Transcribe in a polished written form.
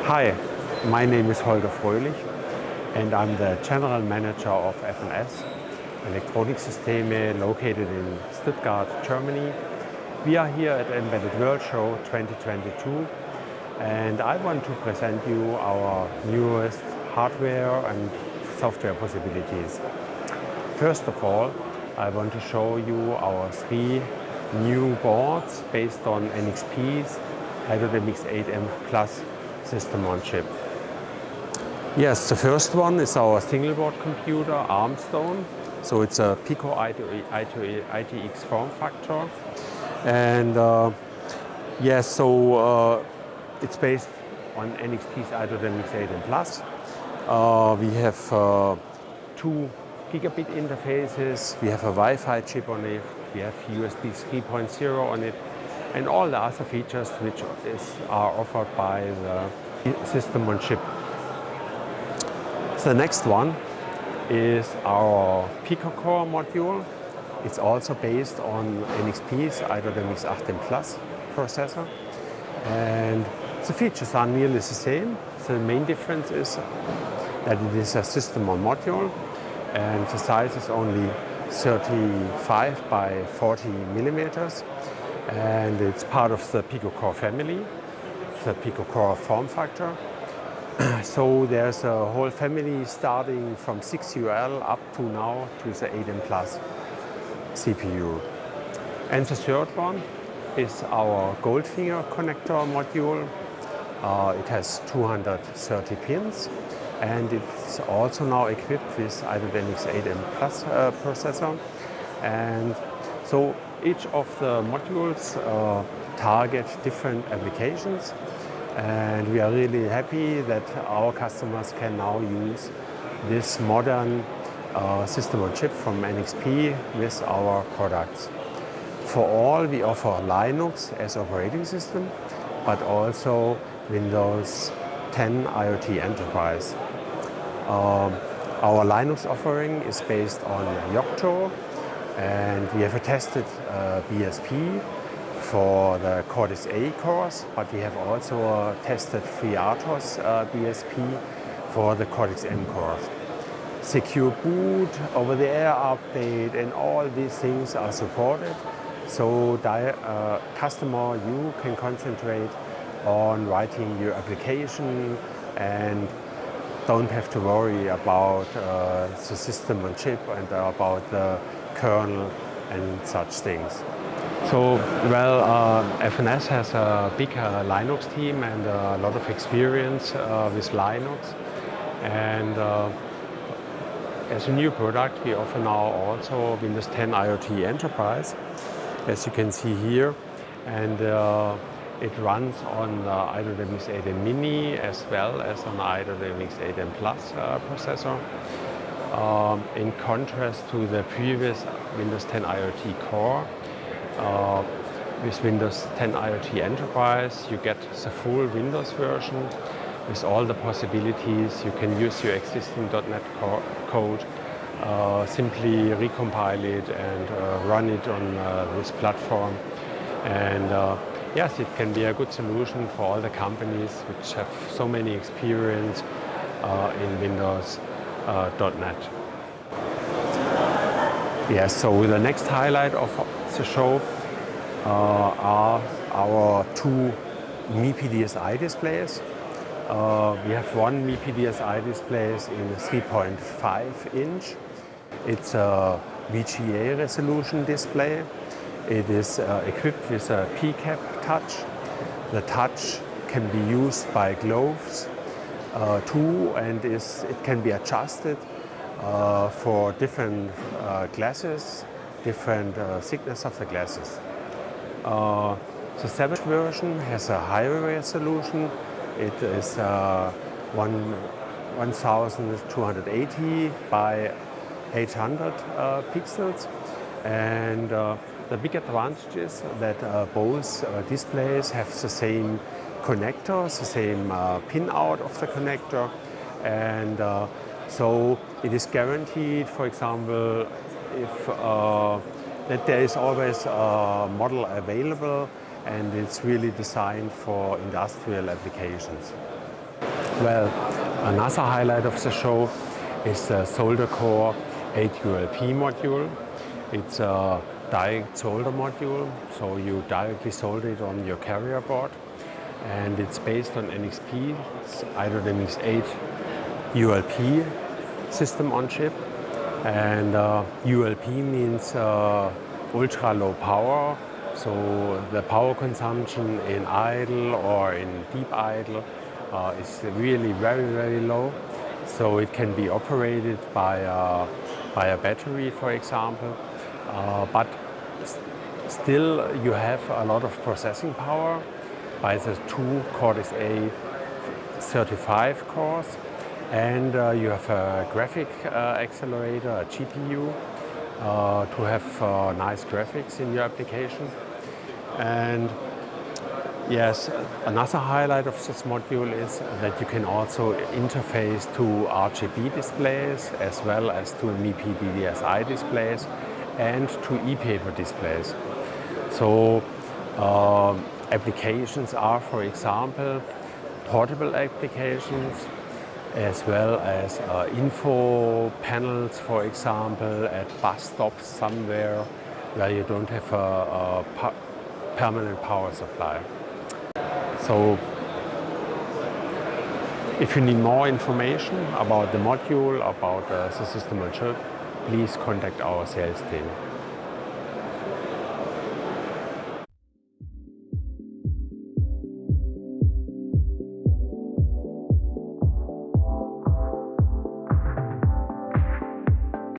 Hi, my name is Holger Frölich and I'm the General Manager of F&S Elektronik Systeme located in Stuttgart, Germany. We are here at Embedded World Show 2022 and I want to present you our newest hardware and software possibilities. First of all, I want to show you our three new boards based on NXP's i.MX 8M Plus system on chip. Yes, the first one is our single board computer, Armstone. So it's a Picocore i.MX form factor. And it's based on NXP's i.MX 8M Plus. We have 2 gigabit interfaces, we have a Wi-Fi chip on it, we have USB 3.0 on it, and all the other features which are offered by the system on chip. The next one is our Picocore module. It's also based on NXP's i.MX 8M Plus processor, and the features are nearly the same. The main difference is that it is a system on module, and the size is only 35 by 40 millimeters, and it's part of the Picocore family, the Picocore form factor. So there's a whole family starting from 6UL up to now to the 8M Plus CPU. And the third one is our Goldfinger connector module. It has 230 pins. And it's also now equipped with i.MX 8M Plus processor. And so each of the modules target different applications. And we are really happy that our customers can now use this modern system on chip from NXP with our products. For all, we offer Linux as operating system, but also Windows 10 IoT Enterprise. Our Linux offering is based on Yocto, and we have a tested BSP for the Cortex-A cores, but we have also tested FreeRTOS BSP for the Cortex-M cores. Secure boot, over-the-air update, and all these things are supported. So customer, you can concentrate on writing your application and don't have to worry about the system on chip and about the kernel and such things. So, F&S has a big Linux team and a lot of experience with Linux. And as a new product, we offer now also Windows 10 IoT Enterprise, as you can see here. And it runs on the i.MX 8M Mini as well as on the i.MX 8M Plus processor. In contrast to the previous Windows 10 IoT Core, with Windows 10 IoT Enterprise, you get the full Windows version with all the possibilities. You can use your existing .NET code, simply recompile it and run it on this platform. And yes, it can be a good solution for all the companies which have so many experience in Windows .NET. Yes, so the next highlight of the show are our 2 MIPI-DSI displays. We have one MIPI-DSI display in 3.5 inch. It's a VGA resolution display. It is equipped with a PCAP touch. The touch can be used by gloves too, and it can be adjusted for different glasses, different thickness of the glasses. The 7th version has a higher resolution. It is 1280 by 800 pixels. And the big advantage is that both displays have the same connector, the same pin out of the connector. And so it is guaranteed, for example, that there is always a model available, and it's really designed for industrial applications. Well, another highlight of the show is the solder core 8ULP module. It's a direct solder module, so you directly solder it on your carrier board, and it's based on NXP's i.MX 8 ULP system on chip. And ULP means ultra low power, so the power consumption in idle or in deep idle is really very low. So it can be operated by a battery, for example, but still you have a lot of processing power by the two Cortex-A 35 cores, and you have a graphic accelerator, a GPU, to have nice graphics in your application. And yes, another highlight of this module is that you can also interface to RGB displays as well as to MIPI-DSI displays and to e-paper displays. So applications are, for example, portable applications, as well as info panels, for example, at bus stops somewhere where you don't have a permanent power supply. So if you need more information about the module, about the system on chip, please contact our sales team.